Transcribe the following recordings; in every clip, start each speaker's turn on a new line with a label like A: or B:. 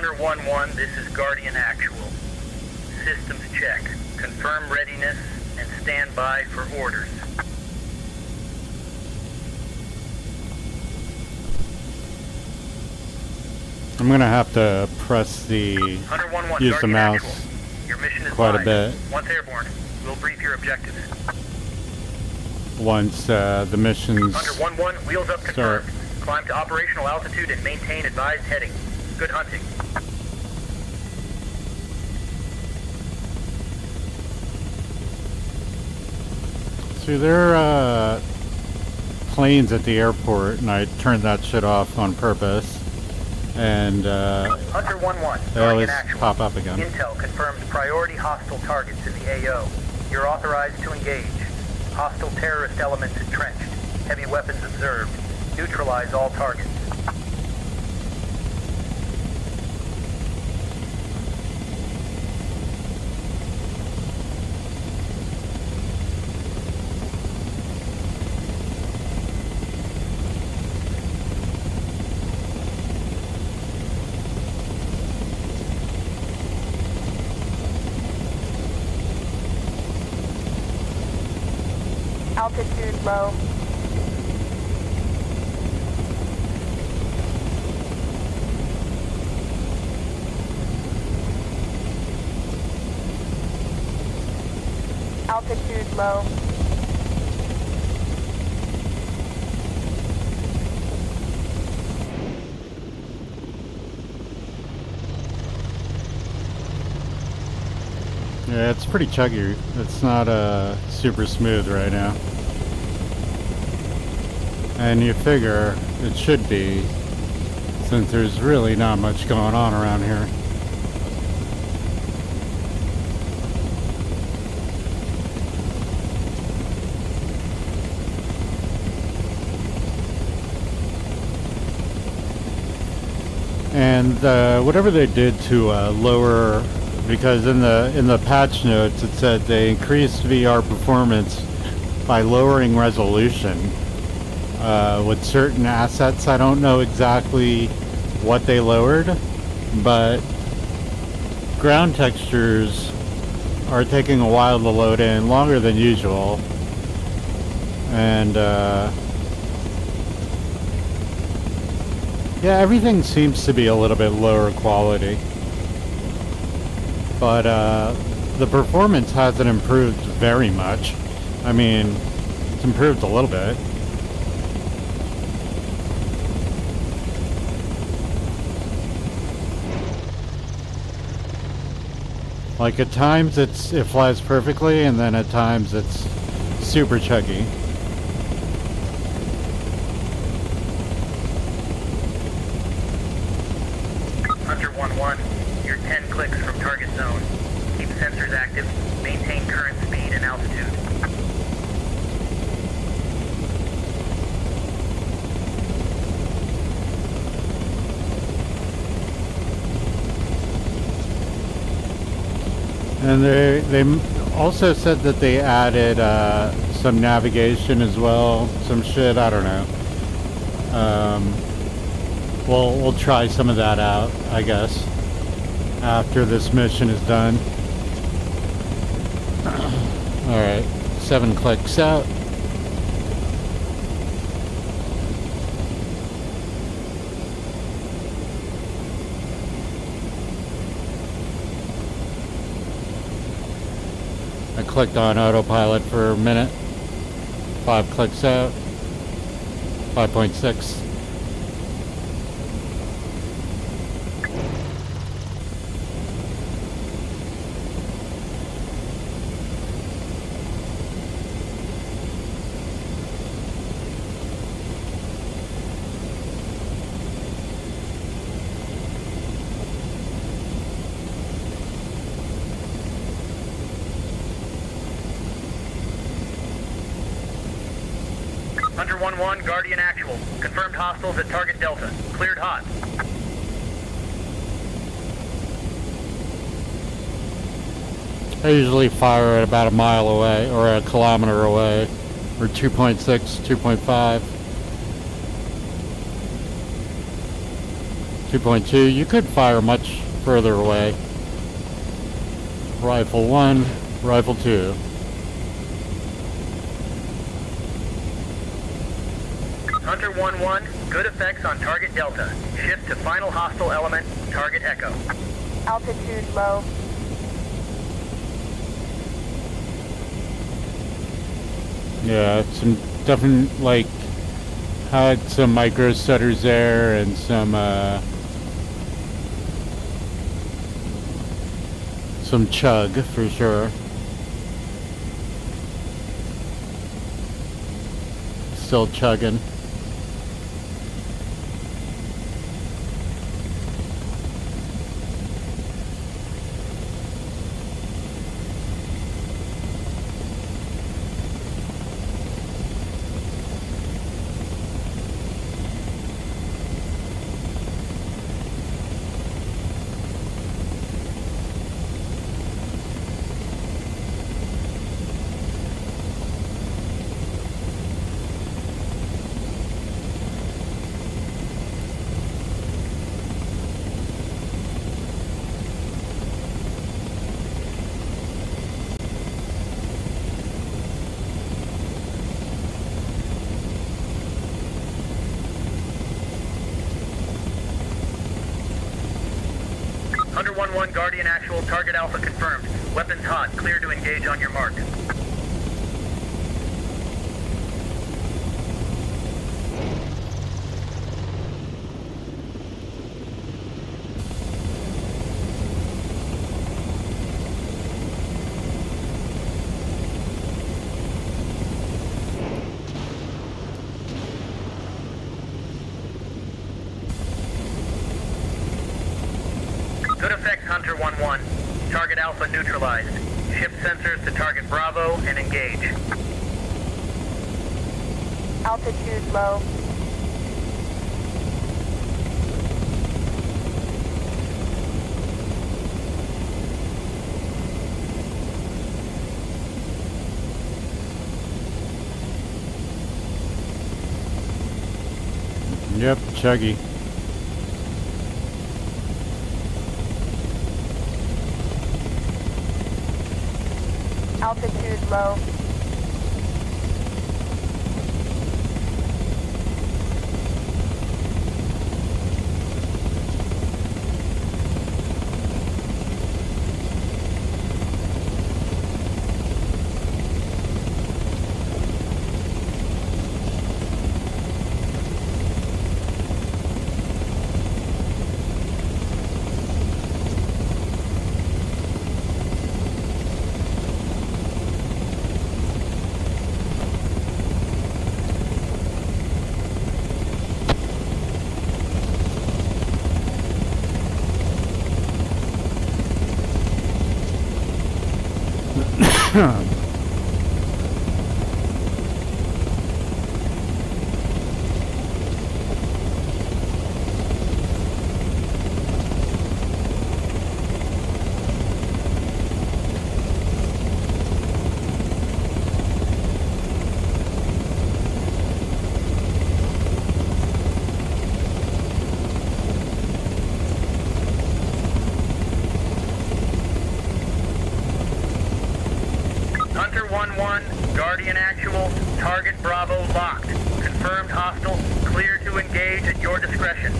A: Hunter 1-1, this is Guardian Actual. Systems check. Confirm readiness and stand by for orders.
B: I'm gonna have to press the
A: Hunter 1-1,
B: use the
A: Guardian
B: mouse
A: Actual. Your mission is
B: quite a
A: live.
B: bit
A: Once airborne, we'll brief your objectives.
B: once the missions
A: Hunter 1-1, wheels up confirmed. Climb to operational altitude and maintain advised heading. Good hunting.
B: See, there are planes at the airport, and I turned that shit off on purpose, and
A: Hunter 1-1,
B: they always
A: Guardian Actual.
B: pop up again.
A: Intel confirms priority hostile targets in the AO. You're authorized to engage. Hostile terrorist elements entrenched. Heavy weapons observed. Neutralize all targets.
C: Altitude low. Altitude low.
B: Yeah, it's pretty chuggy. It's not super smooth right now. And you figure it should be, since there's really not much going on around here. And whatever they did to lower, because in the patch notes it said they increased VR performance by lowering resolution with certain assets. I don't know exactly what they lowered, but ground textures are taking a while to load in, longer than usual, and yeah, everything seems to be a little bit lower quality, but the performance hasn't improved very much. I mean, it's improved a little bit. Like at times it flies perfectly, and then at times it's super chuggy.
A: Hunter 1-1, you're 10 clicks from target zone. Keep sensors active, maintain current speed and altitude.
B: And they also said that they added some navigation as well, some shit, I don't know. We'll try some of that out, I guess, after this mission is done. Alright, 7 clicks out. I clicked on autopilot for a minute. 5 clicks out. 5.6.
A: Hunter 1-1, Guardian Actual. Confirmed hostiles at target Delta. Cleared hot.
B: I usually fire at about a mile away, or a kilometer away, or 2.6, 2.5. 2.2. You could fire much further away. Rifle 1, Rifle 2.
A: Hunter 1-1, good effects on target Delta. Shift to final hostile element, target Echo.
C: Altitude low.
B: Yeah, some definite, like, had some micro stutters there and some chug for sure. Still chugging.
A: Hunter 1-1, Guardian actual, target Alpha confirmed. Weapons hot, clear to engage on your mark. Good effects, Hunter 1-1. Target Alpha neutralized. Shift sensors to target Bravo and engage.
C: Altitude low.
B: Yep, chuggy.
C: Altitude low.
A: Hunter 1-1, Guardian actual, target Bravo locked. Confirmed hostile, clear to engage at your discretion.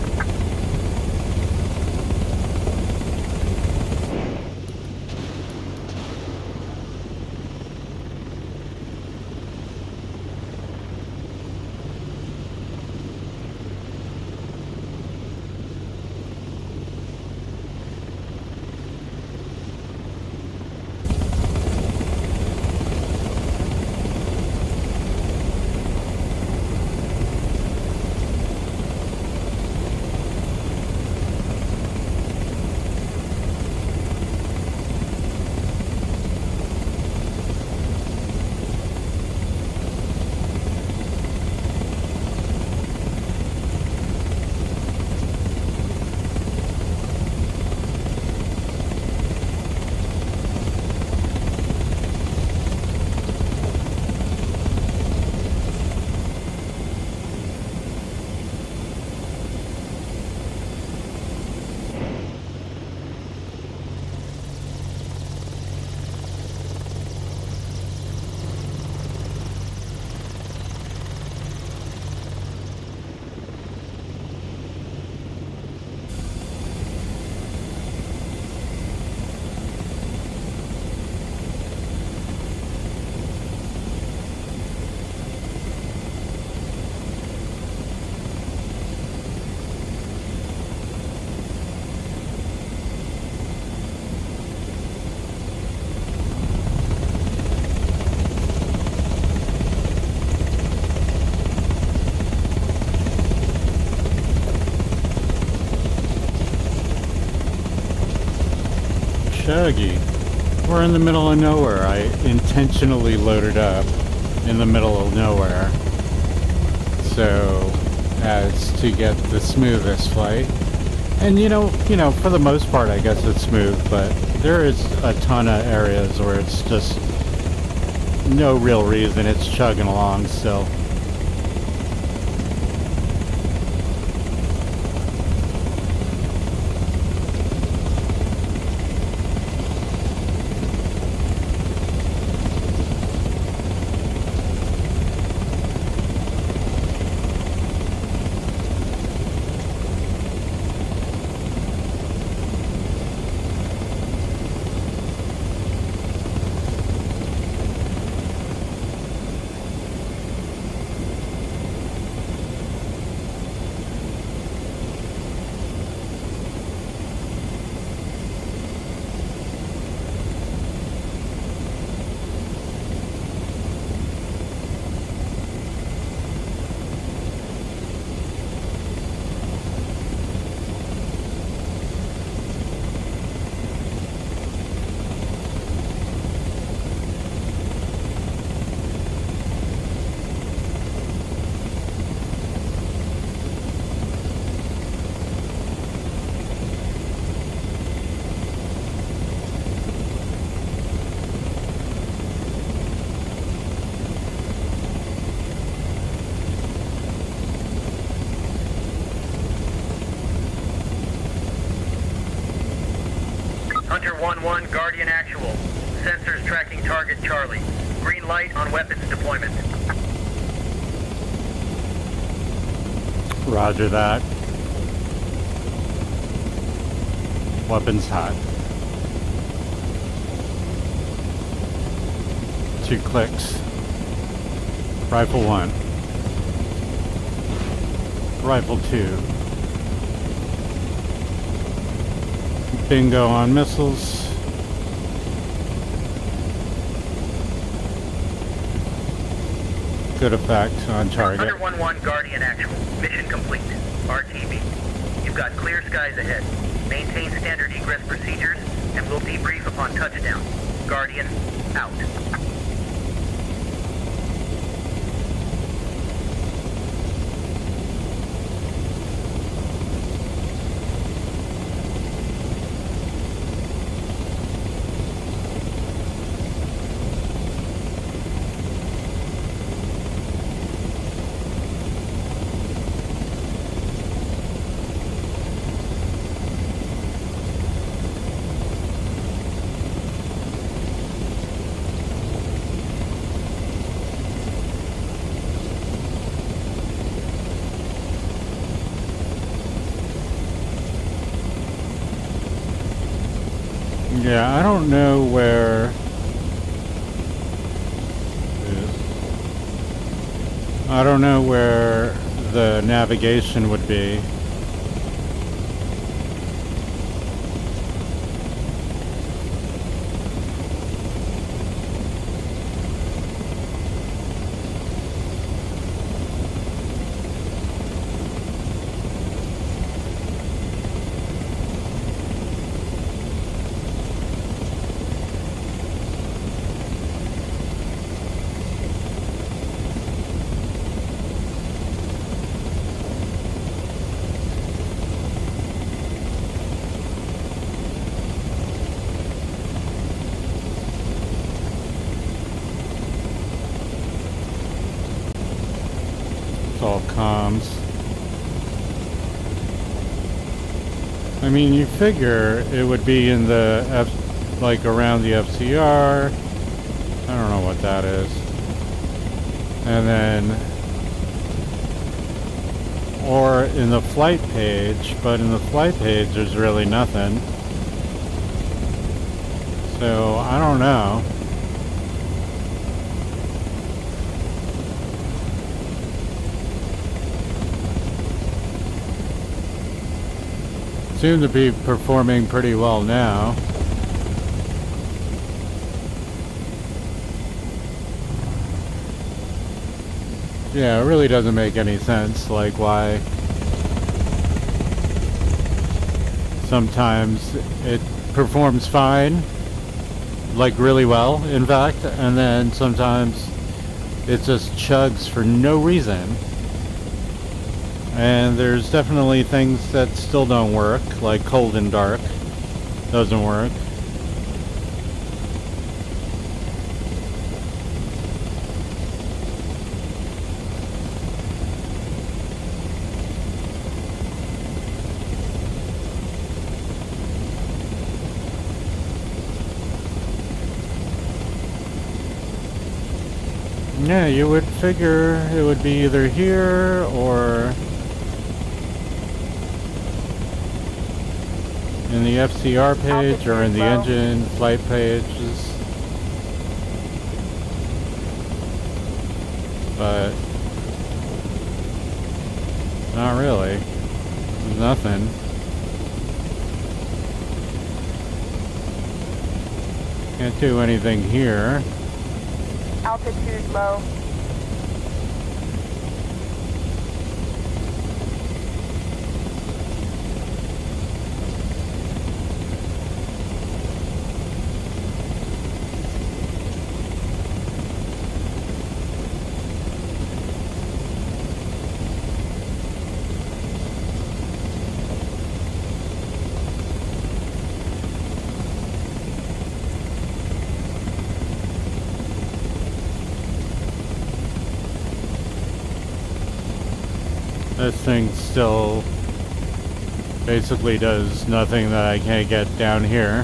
B: Chuggy. We're in the middle of nowhere. I intentionally loaded up in the middle of nowhere so as to get the smoothest flight. And you know, for the most part, I guess it's smooth, but there is a ton of areas where it's just no real reason. It's chugging along still.
A: Hunter 1-1, Guardian actual. Sensors tracking target Charlie. Green light on weapons deployment.
B: Roger that. Weapons hot. 2 clicks. Rifle 1. Rifle 2. Bingo on missiles. Good effect on target.
A: Hunter 1-1, Guardian actual. Mission complete. RTB. You've got clear skies ahead. Maintain standard egress procedures, and we'll debrief upon touchdown. Guardian, out.
B: Yeah, I don't know where... I don't know where the navigation would be. All comms. I mean, you figure it would be in the like around the FCR. I don't know what that is. And then, or in the flight page, but in the flight page there's really nothing. So, I don't know. Seem to be performing pretty well now. Yeah, it really doesn't make any sense, like why sometimes performs fine, like really well, in fact, and then sometimes it just chugs for no reason. And there's definitely things that still don't work, like cold and dark doesn't work. Yeah, you would figure it would be either here or in the FCR page or in the engine flight pages. But not really. There's nothing. Can't do anything here.
C: Altitude low.
B: This thing still basically does nothing that I can't get down here.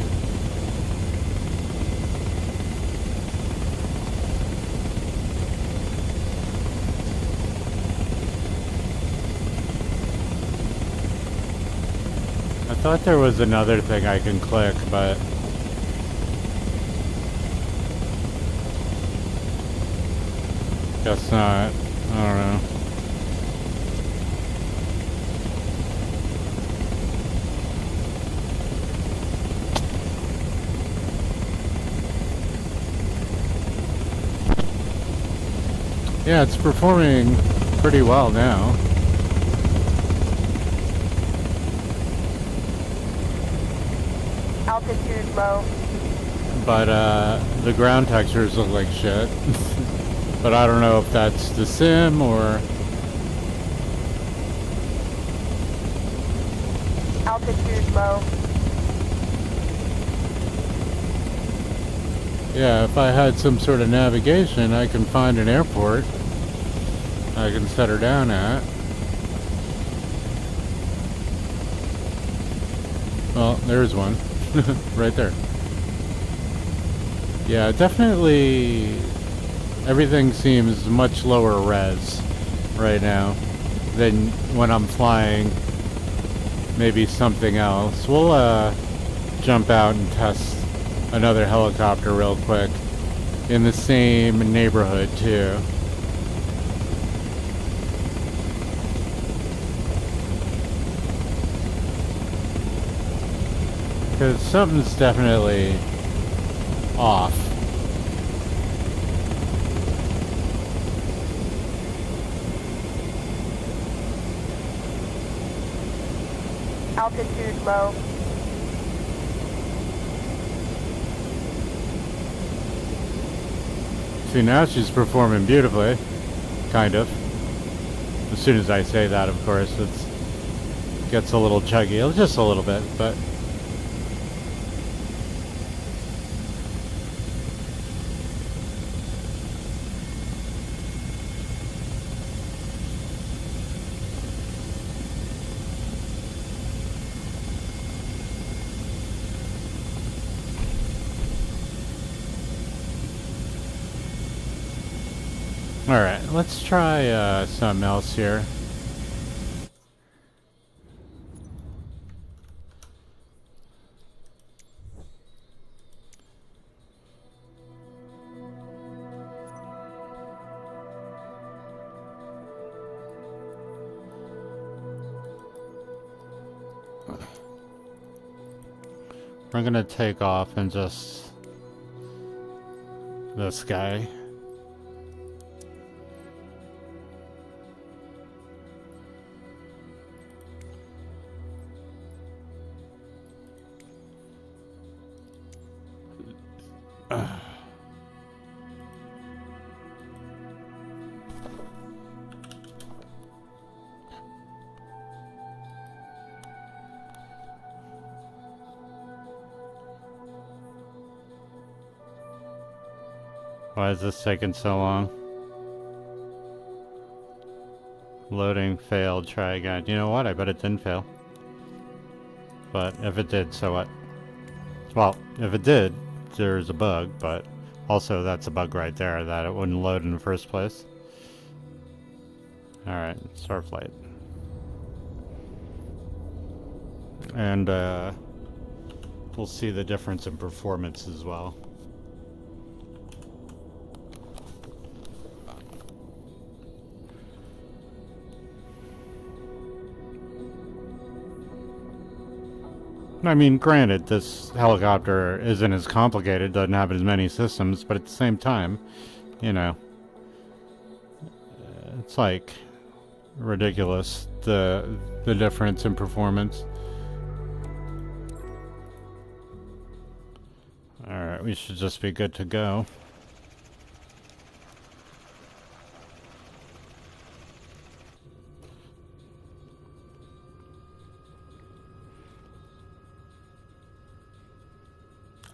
B: I thought there was another thing I can click, but guess not. I don't know. Yeah, it's performing pretty well now.
C: Altitude low.
B: But the ground textures look like shit. But I don't know if that's the sim or...
C: Altitude low.
B: Yeah, if I had some sort of navigation, I can find an airport I can set her down at. Well, there's one. Right there. Yeah, definitely everything seems much lower res right now than when I'm flying maybe something else. We'll jump out and test another helicopter real quick in the same neighborhood too. Because something's definitely off.
C: Altitude low.
B: See, now she's performing beautifully. Kind of. As soon as I say that, of course, it gets a little chuggy. Just a little bit, but... Alright, let's try something else here. We're gonna take off and just... this guy. Why is this taking so long? Loading failed, try again. You know what? I bet it didn't fail. But if it did, so what? Well, if it did, there's a bug, but also that's a bug right there, that it wouldn't load in the first place. Alright, start flight. And we'll see the difference in performance as well. I mean, granted, this helicopter isn't as complicated, doesn't have as many systems, but at the same time, you know, it's like ridiculous, the difference in performance. Alright, we should just be good to go.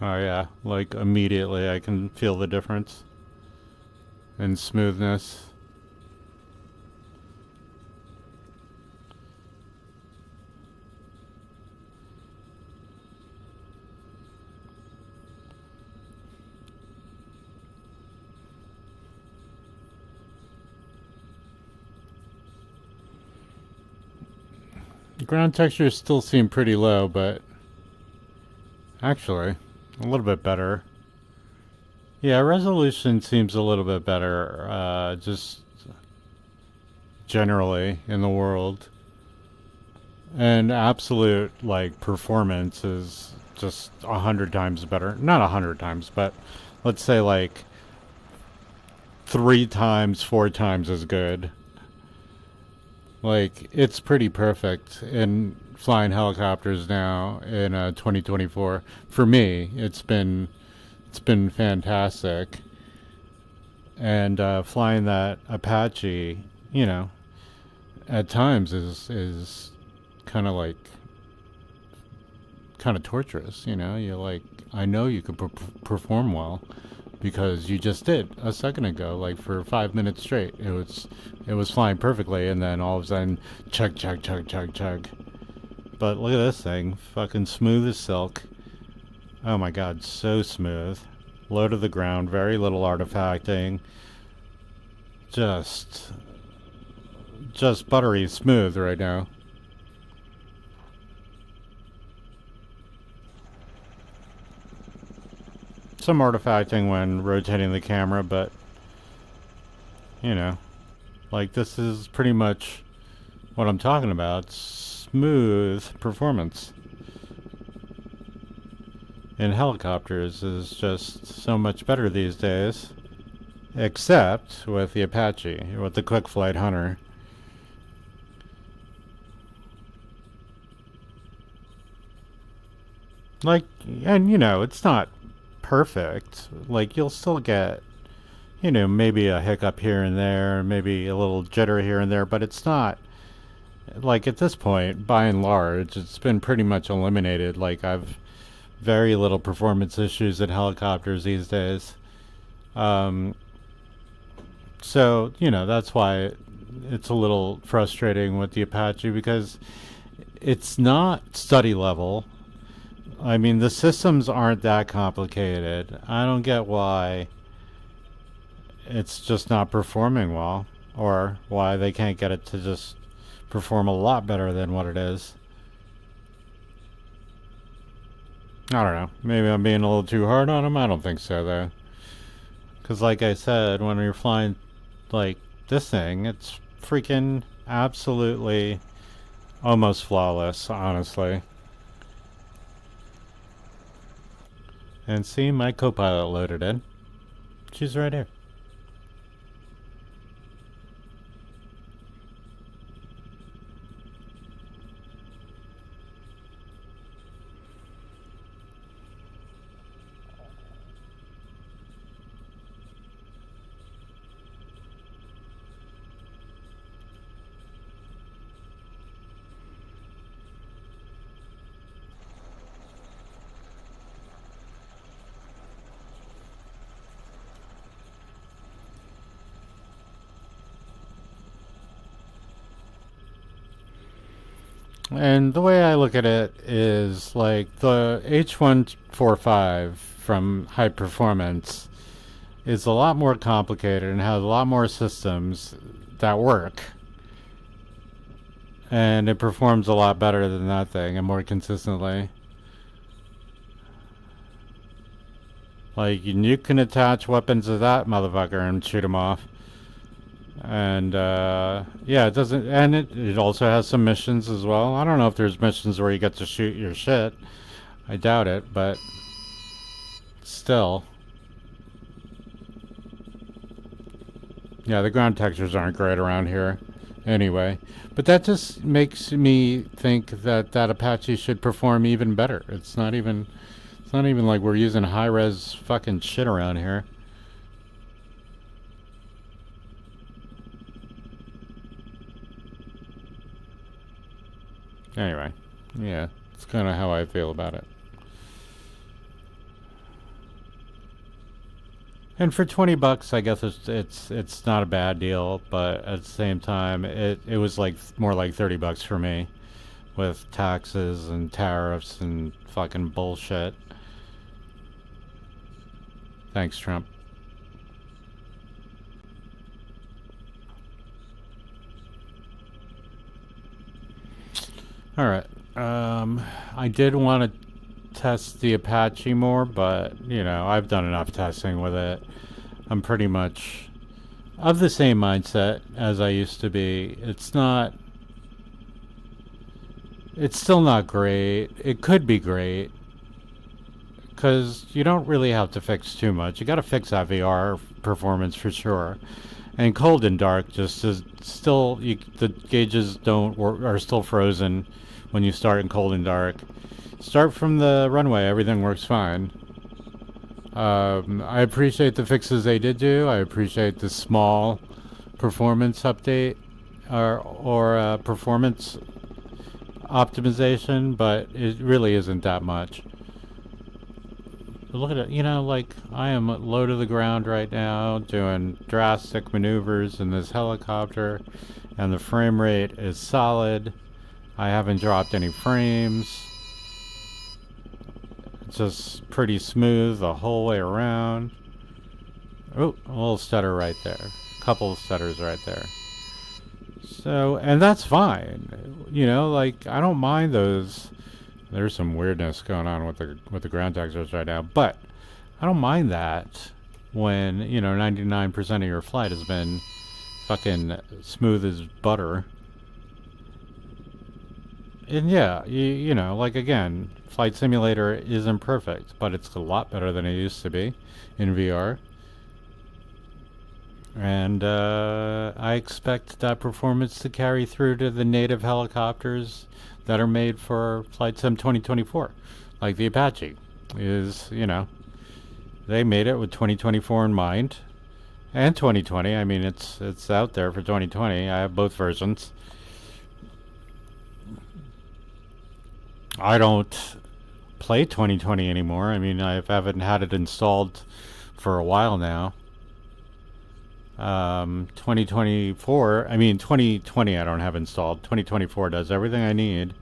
B: Oh yeah, like immediately I can feel the difference in smoothness. The ground textures still seem pretty low, but actually a little bit better. Yeah, resolution seems a little bit better, just generally in the world. And absolute, like, performance is just 100 times better. Not 100 times, but let's say like 3 times, 4 times as good. Like, it's pretty perfect in flying helicopters now in 2024. For me, it's been fantastic. And flying that Apache, you know, at times is kind of like torturous. You know, you're like, I know you could perform well because you just did a second ago, like for 5 minutes straight. It was flying perfectly, and then all of a sudden, chug, chug, chug, chug, chug. But look at this thing, fucking smooth as silk. Oh my god, so smooth. Low to the ground, very little artifacting. Just buttery smooth right now. Some artifacting when rotating the camera, but you know, like this is pretty much what I'm talking about. Smooth performance in helicopters is just so much better these days, except with the Apache, with the Kwikflight Hunter. Like, and you know, it's not perfect. Like, you'll still get, you know, maybe a hiccup here and there, maybe a little jitter here and there, but it's not, like, at this point, by and large, it's been pretty much eliminated. Like, I've very little performance issues in helicopters these days. So, you know, that's why it's a little frustrating with the Apache, because it's not study level. I mean, the systems aren't that complicated. I don't get why it's just not performing well, or why they can't get it to just perform a lot better than what it is. I don't know. Maybe I'm being a little too hard on them. I don't think so, though. Because like I said, when you're flying like this thing, it's freaking absolutely almost flawless, honestly. And see, my co-pilot loaded in. She's right here. And the way I look at it is like the H145 from High Performance is a lot more complicated and has a lot more systems that work. And it performs a lot better than that thing and more consistently. Like, you can attach weapons to that motherfucker and shoot him off. And, yeah, it doesn't... And it also has some missions as well. I don't know if there's missions where you get to shoot your shit. I doubt it, but... Still. Yeah, the ground textures aren't great around here. Anyway. But that just makes me think that that Apache should perform even better. It's not even like we're using high-res fucking shit around here. Anyway, yeah, it's kind of how I feel about it. And for $20, I guess it's not a bad deal, but at the same time, it was like more like $30 for me, with taxes and tariffs and fucking bullshit. Thanks, Trump. Alright, I did want to test the Apache more, but, you know, I've done enough testing with it. I'm pretty much of the same mindset as I used to be. It's still not great. It could be great, because you don't really have to fix too much. You gotta fix that VR performance for sure. And cold and dark just is still, the gauges are still frozen when you start in cold and dark. Start from the runway, everything works fine. I appreciate the fixes they did do. I appreciate the small performance update or performance optimization, but it really isn't that much. But look at it, you know, like, I am low to the ground right now doing drastic maneuvers in this helicopter, and the frame rate is solid. I haven't dropped any frames. It's just pretty smooth the whole way around. Oh, a little stutter right there. A couple of stutters right there. So, and that's fine. You know, like, I don't mind those. There's some weirdness going on with the ground textures right now, but I don't mind that when, you know, 99% of your flight has been fucking smooth as butter. And yeah, you know, like, again, Flight Simulator isn't perfect, but it's a lot better than it used to be in VR. And I expect that performance to carry through to the native helicopters that are made for Flight Sim 2024. Like the Apache is, you know, they made it with 2024 in mind. And 2020, I mean, it's out there for 2020. I have both versions. I don't play 2020 anymore. I mean, I haven't had it installed for a while now. 2024, I mean 2020 I don't have installed. 2024 does everything I need.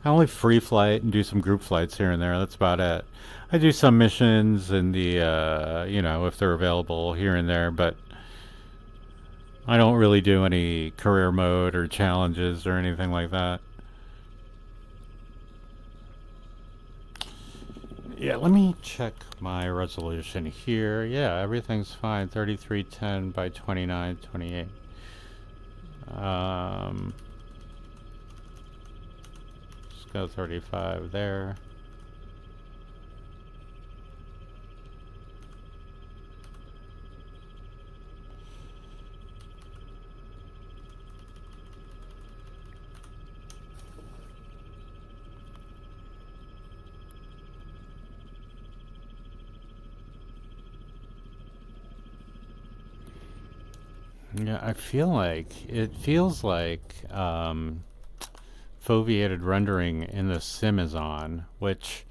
B: I only free flight and do some group flights here and there. That's about it. I do some missions in the, you know, if they're available here and there, but I don't really do any career mode or challenges or anything like that. Yeah, let me check my resolution here. Yeah, everything's fine. 3310 by 2928. Let's go 35 there. Yeah, I feel like it feels like foveated rendering in the sim is on, which,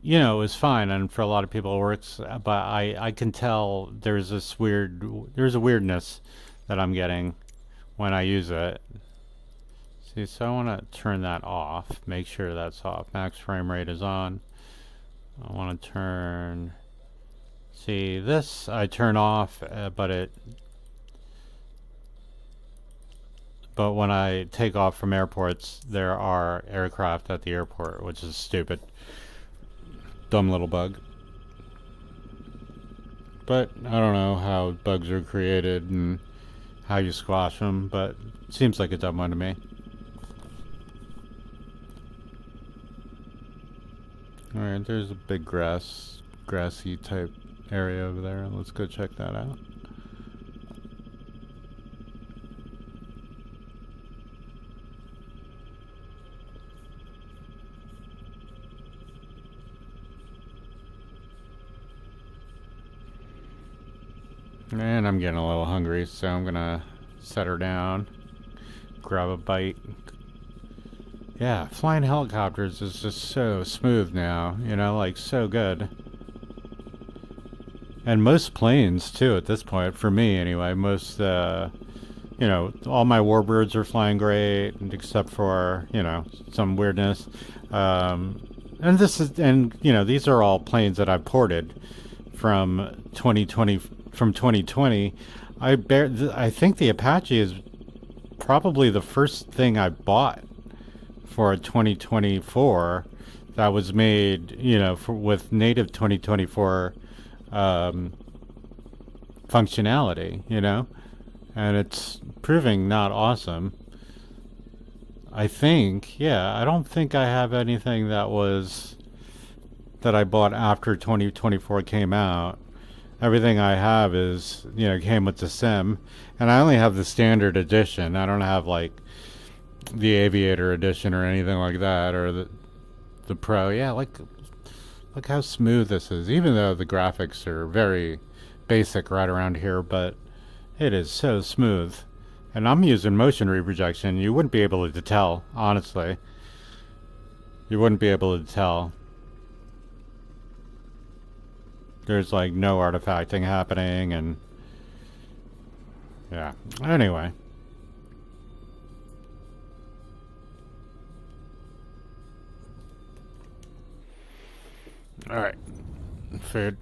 B: you know, is fine, and for a lot of people it works. But I can tell there's a weirdness that I'm getting when I use it. See, so I want to turn that off. Make sure that's off. Max frame rate is on. I want to turn... See, this I turn off, but when I take off from airports, there are aircraft at the airport, which is stupid. Dumb little bug. But I don't know how bugs are created and how you squash them, but it seems like a dumb one to me. Alright, there's a big grassy type area over there. Let's go check that out. And I'm getting a little hungry, so I'm gonna set her down, grab a bite. Yeah, flying helicopters is just so smooth now, you know, like so good. And most planes too at this point, for me anyway, most, you know, all my warbirds are flying great, except for, you know, some weirdness. And you know, these are all planes that I've ported from 2020. I think the Apache is probably the first thing I bought for a 2024 that was made, you know, with native 2024 functionality, you know, and it's proving not awesome. I think, yeah, I don't think I have anything that I bought after 2024 came out. Everything I have is, you know, came with the sim, and I only have the standard edition. I don't have like the aviator edition or anything like that, or the pro. Yeah, look how smooth this is, even though the graphics are very basic right around here, but it is so smooth. And I'm using motion reprojection. You wouldn't be able to tell, honestly. You wouldn't be able to tell. There's like no artifacting happening, and yeah. Anyway. Alright. Food.